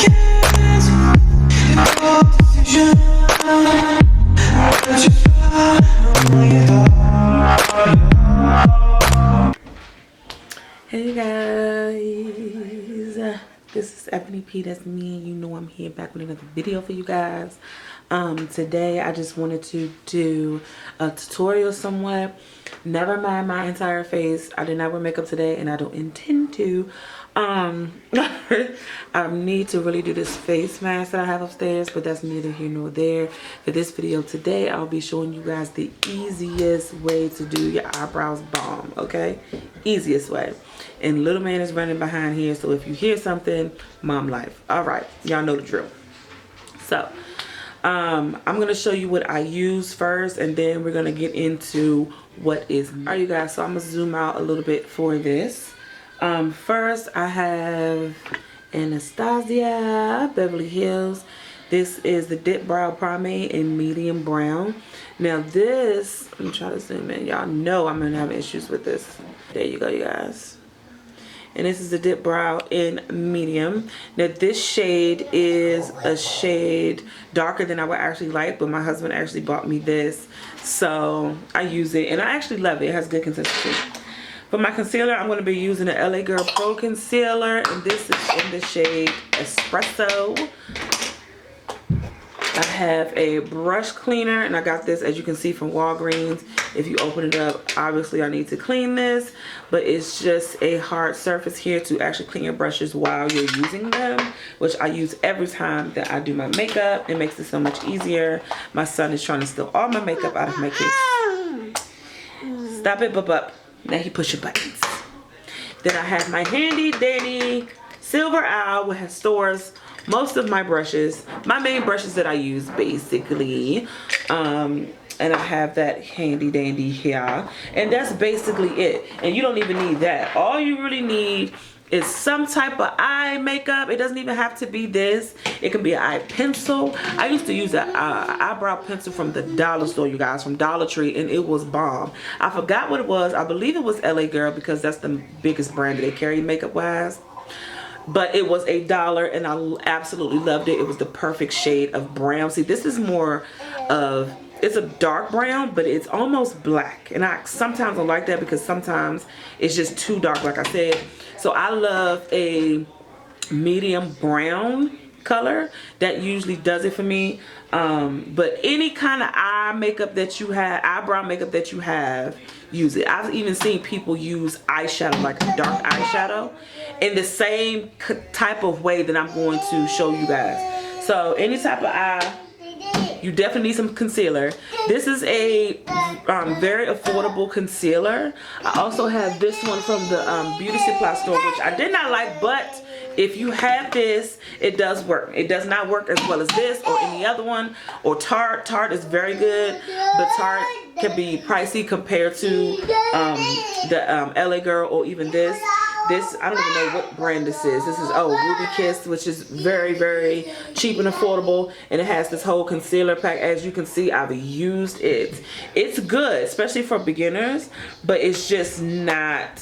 Hey guys, this is Ebony P. That's me, and you know I'm here back with another video for you guys. Today I just wanted to do a tutorial somewhat. Never mind my entire face. I did not wear makeup today, and I don't intend to. I need to really do this face mask that I have upstairs, but that's neither here nor there. For this video today, I'll be showing you guys the easiest way to do your eyebrows bomb, okay? Easiest way. And little man is running behind here, so if you hear something, mom life. All right, y'all know the drill. So I'm gonna show you what I use first, and then we're gonna get into what is. All right, you guys, so I'm gonna zoom out a little bit for this. First I have Anastasia Beverly Hills. This is the Dip Brow Pomade in medium brown. Now this, let me try to zoom in. Y'all know I'm gonna have issues with this. There you go, you guys. And this is the Dip Brow in medium. Now this shade is a shade darker than I would actually like, but my husband actually bought me this, so I use it and I actually love it. It has good consistency. For my concealer, I'm going to be using the LA Girl Pro Concealer, and this is in the shade Espresso. I have a brush cleaner, and I got this, as you can see, from Walgreens. If you open it up, obviously I need to clean this, but it's just a hard surface here to actually clean your brushes while you're using them, which I use every time that I do my makeup. It makes it so much easier. My son is trying to steal all my makeup out of my case. Stop it, bub. Now he pushing buttons. Then I have my handy dandy silver owl, which stores most of my brushes, my main brushes that I use basically. And I have that handy dandy here, and that's basically it. And you don't even need that. All you really need is some type of eye makeup. It doesn't even have to be this. It can be an eye pencil. I used to use an eyebrow pencil from the dollar store, you guys, from Dollar Tree, and it was bomb. I forgot what it was. I believe it was LA Girl, because that's the biggest brand that they carry makeup wise. But it was $1, and I absolutely loved it. It was the perfect shade of brown. See, this is more of, it's a dark brown, but it's almost black, and I sometimes don't like that because sometimes it's just too dark, like I said. So I love a medium brown color. That usually does it for me. But any kind of eye makeup that you have, eyebrow makeup that you have, use it. I've even seen people use eyeshadow, like a dark eyeshadow, in the same type of way that I'm going to show you guys. So any type of eye, you definitely need some concealer. This is a very affordable concealer. I also have this one from the Beauty Supply store, which I did not like, but if you have this, it does work. It does not work as well as this or any other one. Or Tarte. Tarte is very good, but Tarte can be pricey compared to the LA Girl or even this. This, I don't even know what brand this is. This is, Ruby Kiss, which is very, very cheap and affordable. And it has this whole concealer pack. As you can see, I've used it. It's good, especially for beginners, but it's just not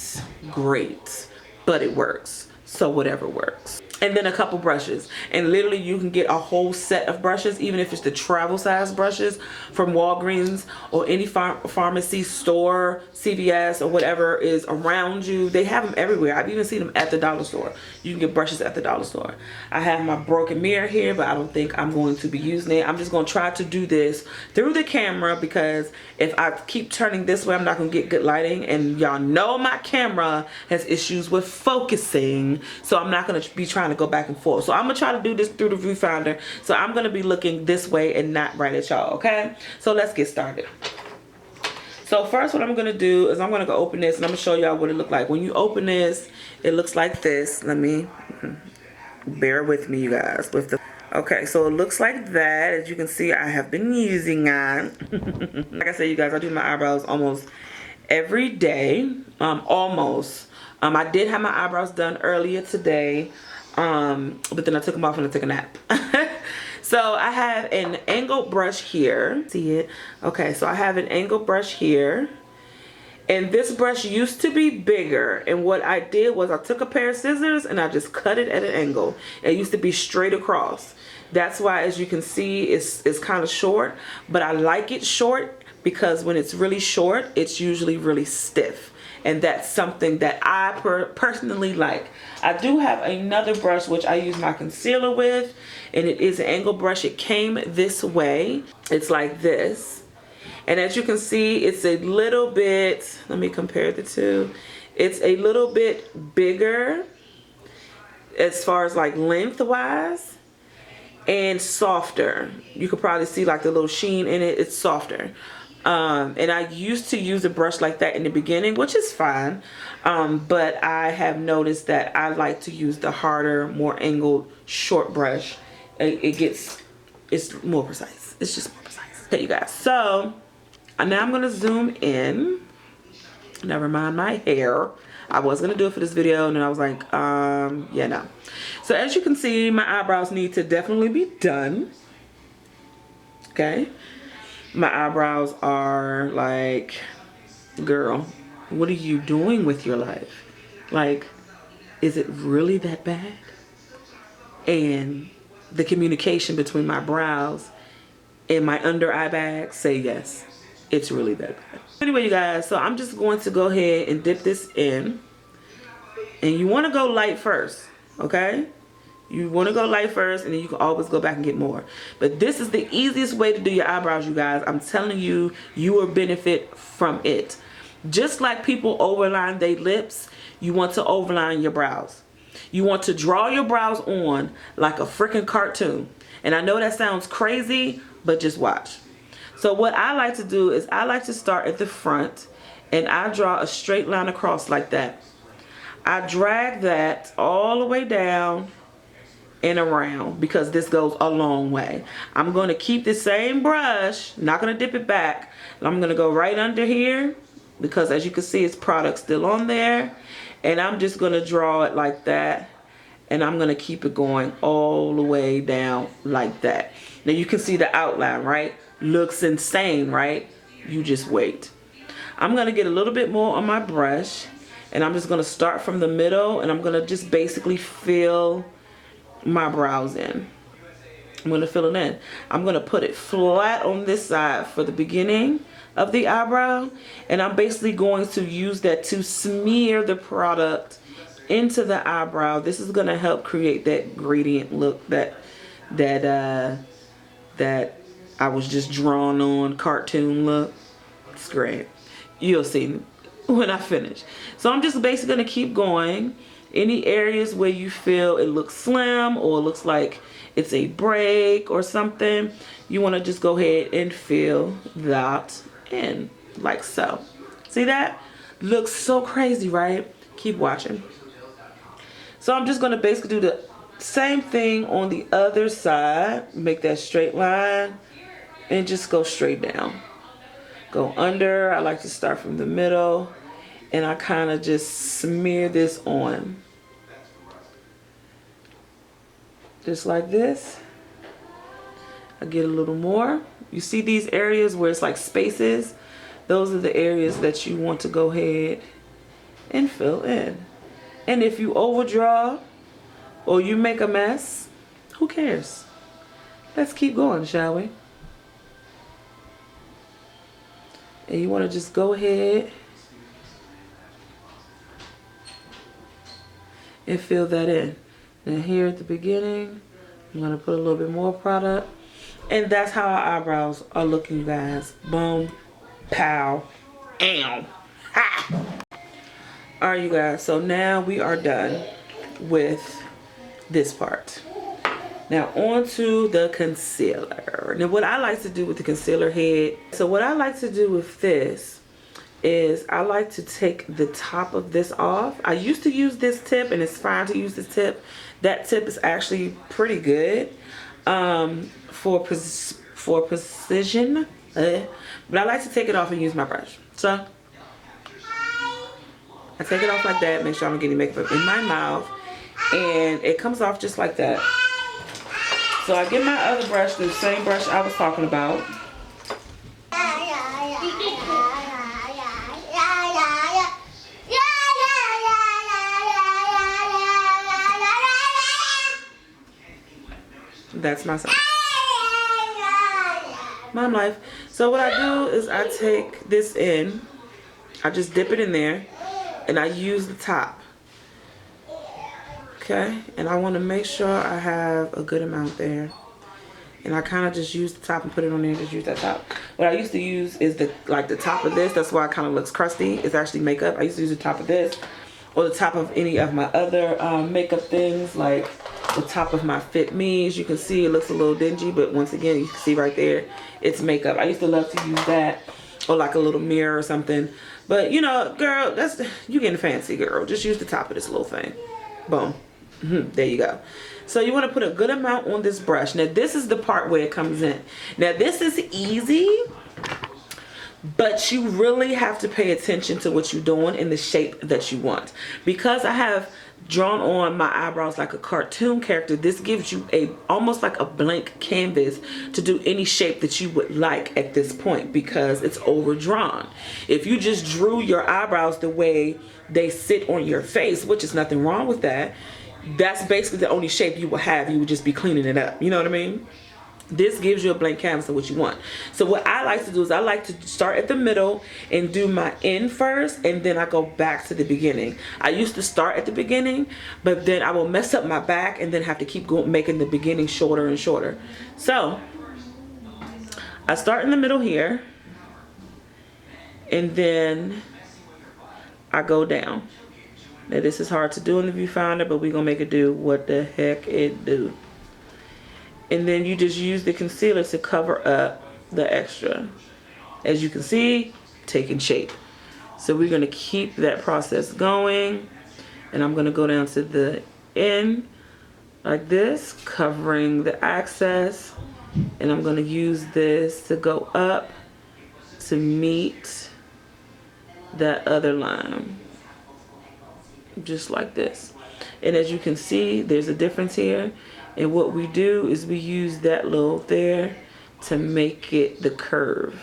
great. But it works. So whatever works. And then a couple brushes, and literally you can get a whole set of brushes, even if it's the travel size brushes from Walgreens or any pharmacy store, CVS or whatever is around you. They have them everywhere. I've even seen them at the dollar store. You can get brushes at the dollar store. I have my broken mirror here, but I don't think I'm going to be using it. I'm just going to try to do this through the camera, because if I keep turning this way, I'm not going to get good lighting, and y'all know my camera has issues with focusing, so I'm not going to be trying to go back and forth. So I'm gonna try to do this through the viewfinder, so I'm gonna be looking this way and not right at y'all. Okay, so let's get started. So first, what I'm gonna do is I'm gonna go open this, and I'm gonna show y'all what it looks like. When you open this, it looks like this. Let me bear with me, you guys, with the okay, so it looks like that. As you can see, I have been using it. Like I said, you guys, I do my eyebrows almost every day. Almost. I did have my eyebrows done earlier today, but then I took them off and I took a nap. So I have an angled brush here. See it? Okay, so I have an angled brush here, And this brush used to be bigger, and what I did was I took a pair of scissors and I just cut it at an angle. It used to be straight across. That's why, as you can see, it's kind of short, but I like it short because when it's really short, it's usually really stiff. And that's something that I personally like. I do have another brush which I use my concealer with, and it is an angle brush. It came this way. It's like this. And as you can see, it's a little bit, let me compare the two. It's a little bit bigger as far as like lengthwise, and softer. You could probably see like the little sheen in it. It's softer. And I used to use a brush like that in the beginning, which is fine. But I have noticed that I like to use the harder, more angled, short brush. It's more precise. It's just more precise. Okay, you guys. So now I'm gonna zoom in. Never mind my hair. I was gonna do it for this video, and then I was like, yeah, no. So as you can see, my eyebrows need to definitely be done. Okay. My eyebrows are like, girl, what are you doing with your life? Like, is it really that bad? And the communication between my brows and my under eye bags say yes, it's really that bad. Anyway, you guys, so I'm just going to go ahead and dip this in. And you want to go light first, okay? You want to go light first, and then you can always go back and get more. But this is the easiest way to do your eyebrows, you guys. I'm telling you, you will benefit from it. Just like people overline their lips, you want to overline your brows. You want to draw your brows on like a freaking cartoon. And I know that sounds crazy, but just watch. So what I like to do is I like to start at the front, and I draw a straight line across like that. I drag that all the way down and around because this goes a long way. I'm going to keep the same brush, not going to dip it back. I'm going to go right under here because, as you can see, it's product still on there. And I'm just going to draw it like that. And I'm going to keep it going all the way down like that. Now you can see the outline, right? Looks insane, right? You just wait. I'm going to get a little bit more on my brush. And I'm just going to start from the middle. And I'm going to just basically fill my brows in. I'm going to fill it in. I'm going to put it flat on this side for the beginning of the eyebrow, and I'm basically going to use that to smear the product into the eyebrow. This is going to help create that gradient look that I was just drawn on, cartoon look. It's great. You'll see when I finish. So I'm just basically going to keep going. Any areas where you feel it looks slim or it looks like it's a break or something, you want to just go ahead and fill that in like so. See that? Looks so crazy, right? Keep watching. So I'm just going to basically do the same thing on the other side. Make that straight line and just go straight down. Go under. I like to start from the middle, and I kind of just smear this on. Just like this. I get a little more. You see these areas where it's like spaces? Those are the areas that you want to go ahead and fill in. And if you overdraw or you make a mess, who cares? Let's keep going, shall we? And you want to just go ahead and fill that in. Now here at the beginning, I'm going to put a little bit more product. And that's how our eyebrows are looking, you guys. Boom, pow, ow, ha! Alright, you guys, so now we are done with this part. Now on to the concealer. Now what I like to do with the concealer head, so what I like to do with this is I like to take the top of this off. I used to use this tip, and it's fine to use this tip. That tip is actually pretty good for precision, but I like to take it off and use my brush. So I take it off like that, make sure I don't get any makeup in my mouth, and it comes off just like that. So I get my other brush, the same brush I was talking about. That's my son. Mom life. So what I do is I take this in, I just dip it in there, and I use the top. Okay, and I want to make sure I have a good amount there. And I kind of just use the top and put it on there and just use that top. What I used to use is the top of this. That's why it kind of looks crusty. It's actually makeup. I used to use the top of this or the top of any of my other makeup things, like the top of my Fit Me. As you can see, it looks a little dingy, but once again, you can see right there, it's makeup. I used to love to use that, or like a little mirror or something. But you know, girl, you getting fancy, girl. Just use the top of this little thing. Boom. There you go. So you want to put a good amount on this brush. Now this is the part where it comes in. Now this is easy, but you really have to pay attention to what you're doing and the shape that you want. Because I have drawn on my eyebrows like a cartoon character, this gives you almost like a blank canvas to do any shape that you would like at this point, because it's overdrawn. If you just drew your eyebrows the way they sit on your face, which is nothing wrong with that, that's basically the only shape you will have. You would just be cleaning it up. You know what I mean? This gives you a blank canvas of what you want. So what I like to do is I like to start at the middle and do my end first, and then I go back to the beginning. I used to start at the beginning, but then I will mess up my back and then have to keep going, making the beginning shorter and shorter. So I start in the middle here, and then I go down. Now this is hard to do in the viewfinder, but we're gonna make it do what the heck it do. And then you just use the concealer to cover up the extra. As you can see, taking shape. So we're gonna keep that process going, and I'm gonna go down to the end like this, covering the excess, and I'm gonna use this to go up to meet that other line. Just like this. And as you can see, there's a difference here, and what we do is we use that little there to make it the curve,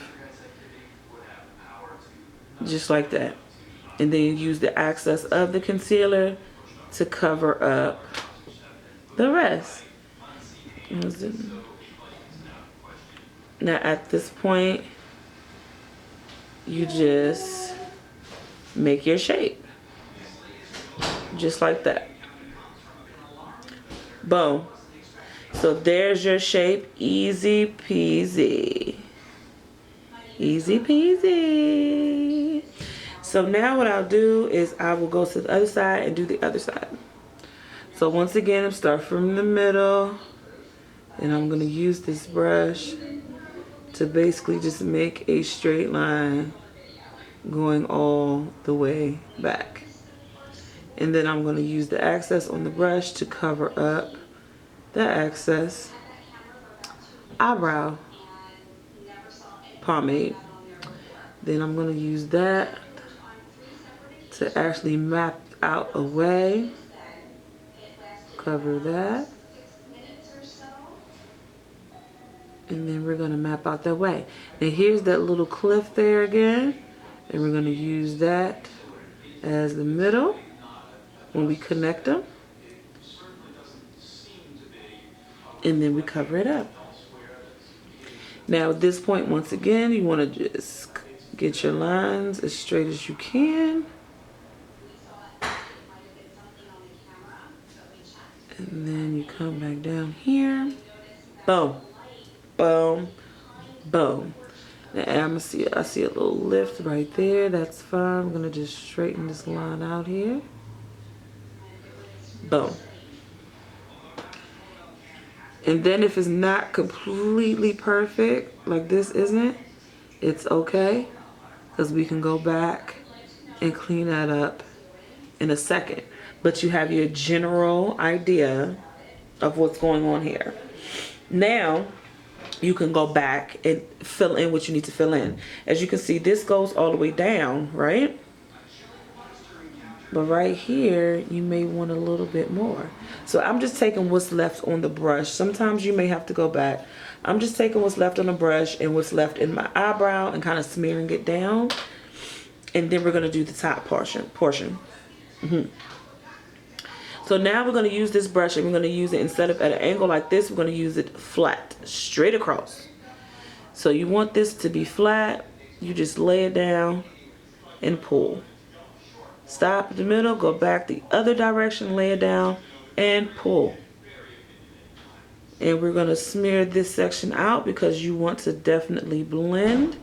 just like that. And then you use the excess of the concealer to cover up the rest. Now at this point, you just make your shape. Just like that. Boom. So there's your shape. Easy peasy. Easy peasy. So now what I'll do is I will go to the other side and do the other side. So once again, I'm start from the middle, and I'm going to use this brush to basically just make a straight line going all the way back. And then I'm going to use the excess on the brush to cover up the excess eyebrow pomade. Then I'm going to use that to actually map out a way. Cover that. And then we're going to map out that way. Now here's that little cliff there again. And we're going to use that as the middle when we connect them. And then we cover it up. Now at this point, once again, you want to just get your lines as straight as you can. And then you come back down here. Boom. Boom. Boom. Now I see a little lift right there. That's fine. I'm going to just straighten this line out here. Boom. And then if it's not completely perfect, like this isn't, it's okay, because we can go back and clean that up in a second. But you have your general idea of what's going on here. Now you can go back and fill in what you need to fill in. As you can see, this goes all the way down, right? But right here, you may want a little bit more. So I'm just taking what's left on the brush. Sometimes you may have to go back. I'm just taking what's left on the brush and what's left in my eyebrow and kind of smearing it down. And then we're going to do the top portion. So So now we're going to use this brush, and we're going to use it, instead of at an angle like this, we're going to use it flat, straight across. So you want this to be flat. You just lay it down and pull. Stop at the middle, go back the other direction, lay it down and pull. And we're going to smear this section out because you want to definitely blend.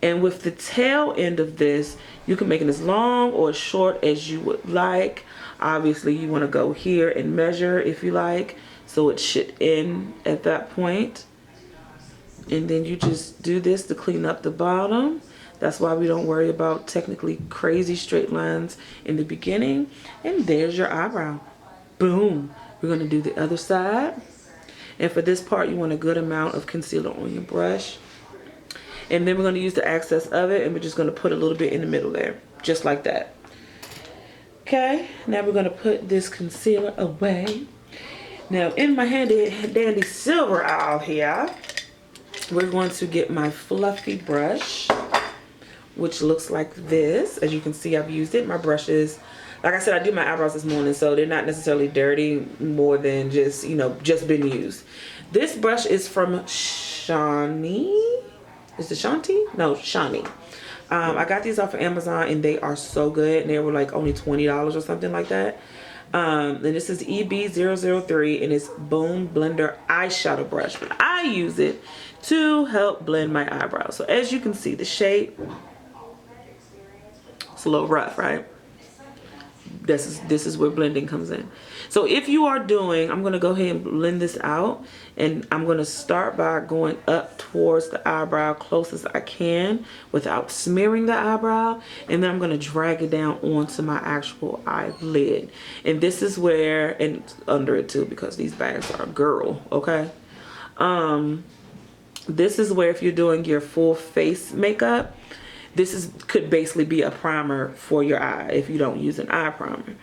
And with the tail end of this, you can make it as long or as short as you would like. Obviously, you want to go here and measure if you like, so it should end at that point. And then you just do this to clean up the bottom. That's why we don't worry about technically crazy straight lines in the beginning. And there's your eyebrow. Boom. We're going to do the other side. And for this part, you want a good amount of concealer on your brush. And then we're going to use the excess of it, and we're just going to put a little bit in the middle there, just like that. Okay, now we're going to put this concealer away. Now in my handy dandy silver owl here, we're going to get my fluffy brush, which looks like this. As you can see, I've used it. My brushes, like I said, I did my eyebrows this morning, so they're not necessarily dirty, more than just, you know, just been used. This brush is from Shani. Is it Shanti? No, Shani. I got these off of Amazon, and they are so good. And they were like only $20 or something like that. And this is EB003, and it's Bone Blender eyeshadow brush. But I use it to help blend my eyebrows. So as you can see, the shape, it's a little rough, right? This is where blending comes in. So if you are doing, I'm going to go ahead and blend this out, and I'm going to start by going up towards the eyebrow close as I can without smearing the eyebrow, and then I'm going to drag it down onto my actual eyelid. And this is where, and under it too, because these bags are a girl, okay? This is where, if you're doing your full face makeup, this could basically be a primer for your eye if you don't use an eye primer.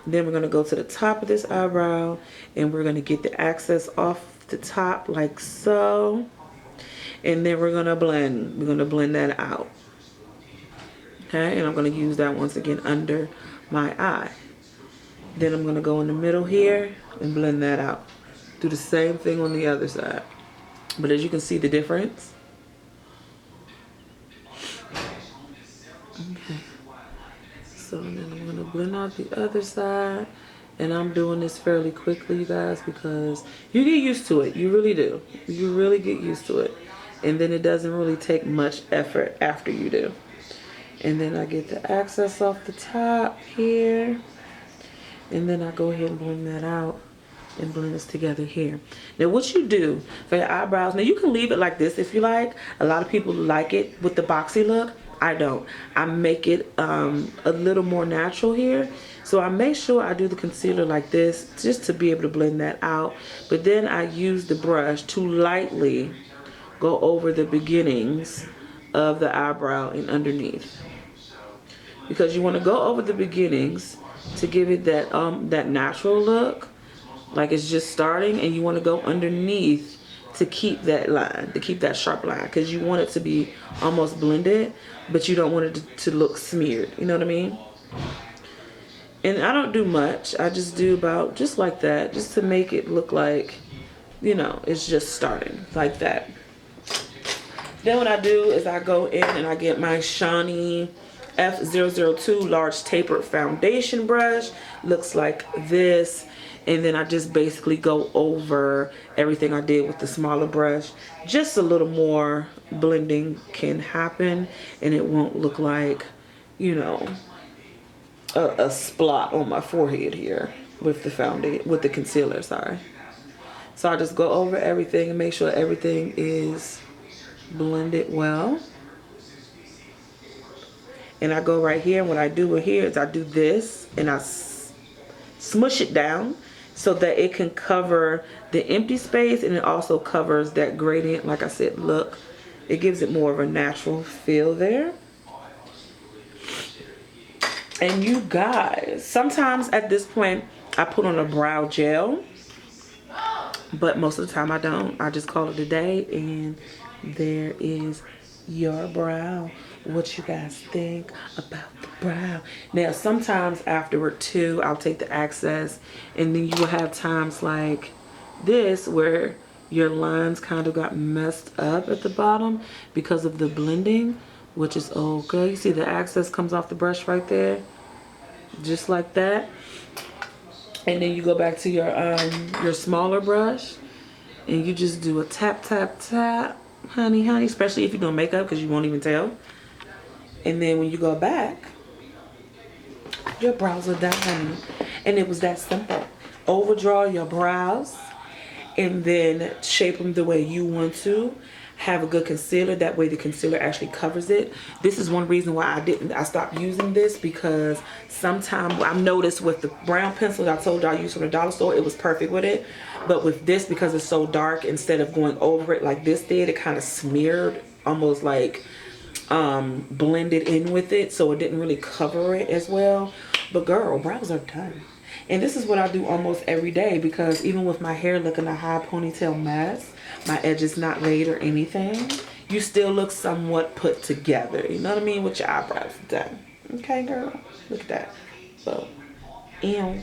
Then we're going to go to the top of this eyebrow, and we're going to get the excess off the top like so. And then we're going to blend. We're going to blend that out. Okay, and I'm going to use that once again under my eye. Then I'm going to go in the middle here and blend that out. Do the same thing on the other side. But as you can see the difference. Okay. So then I'm going to blend out the other side. And I'm doing this fairly quickly, you guys, because you get used to it. You really do. You really get used to it. And then it doesn't really take much effort after you do. And then I get the excess off the top here. And then I go ahead and blend that out and blend this together here. Now what you do for your eyebrows, now you can leave it like this if you like. A lot of people like it with the boxy look. I don't. I make it a little more natural here. So I make sure I do the concealer like this just to be able to blend that out. But then I use the brush to lightly go over the beginnings of the eyebrow and underneath. Because you want to go over the beginnings to give it that that natural look, like it's just starting, and you want to go underneath to keep that line, to keep that sharp line, because you want it to be almost blended, but you don't want it to look smeared. You know what I mean? And I don't do much. I just do about just like that, just to make it look like, you know, it's just starting like that. Then what I do is I go in and I get my Shani F002 large tapered foundation brush. Looks like this. And then I just basically go over everything I did with the smaller brush. Just a little more blending can happen, and it won't look like, you know, a splot on my forehead here with the foundation, with the concealer, sorry. So I just go over everything and make sure everything is blended well. And I go right here, and what I do here is I do this and I smush it down so that it can cover the empty space, and it also covers that gradient. Like I said, look, it gives it more of a natural feel there. And you guys, sometimes at this point I put on a brow gel, but most of the time I don't. I just call it a day, and there is your brow. what you guys think about the brow. Now, sometimes afterward too, I'll take the excess, and then you will have times like this where your lines kind of got messed up at the bottom because of the blending, which is okay. You see the excess comes off the brush right there, just like that. And then you go back to your smaller brush, and you just do a tap, tap, tap, honey, especially if you're doing makeup, because you won't even tell. And then when you go back, your brows are done, honey. And it was that simple. Overdraw your brows and then shape them the way you want to. Have a good concealer. That way the concealer actually covers it. This is one reason why I stopped using this, because sometimes I've noticed with the brown pencils I told you I used from the dollar store, it was perfect with it. But with this, because it's so dark, instead of going over it like this did, it kind of smeared, almost like blended in with it, so it didn't really cover it as well. But girl, brows are done. And this is what I do almost every day, because even with my hair looking a high ponytail mess, my edges not laid or anything, you still look somewhat put together. You know what I mean? With your eyebrows done. Okay, girl? Look at that. So, ew.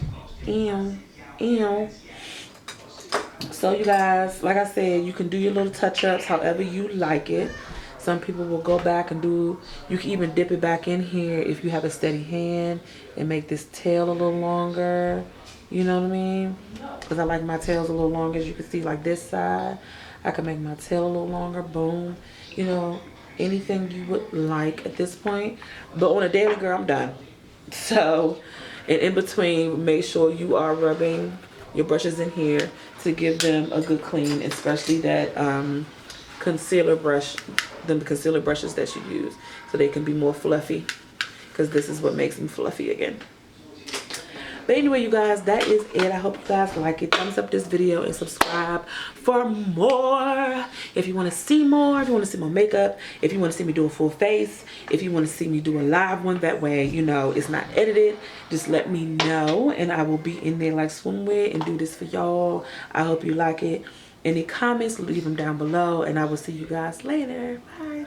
So you guys, like I said, you can do your little touch-ups however you like it. Some people will go back and do, you can even dip it back in here if you have a steady hand and make this tail a little longer. You know what I mean? Because I like my tails a little longer, as you can see, like this side. I can make my tail a little longer, boom. You know, anything you would like at this point. But on a daily, girl, I'm done. So, and in between, make sure you are rubbing your brushes in here to give them a good clean, especially that concealer brush, the concealer brushes that you use, so they can be more fluffy, because this is what makes them fluffy again. But anyway, you guys, that is it. I hope you guys like it. Thumbs up this video and subscribe for more. If you want to see more, if you want to see more makeup, if you want to see me do a full face, if you want to see me do a live one, that way, you know, it's not edited, just let me know, and I will be in there like swimwear and do this for y'all. I hope you like it. Any comments, leave them down below, and I will see you guys later. Bye.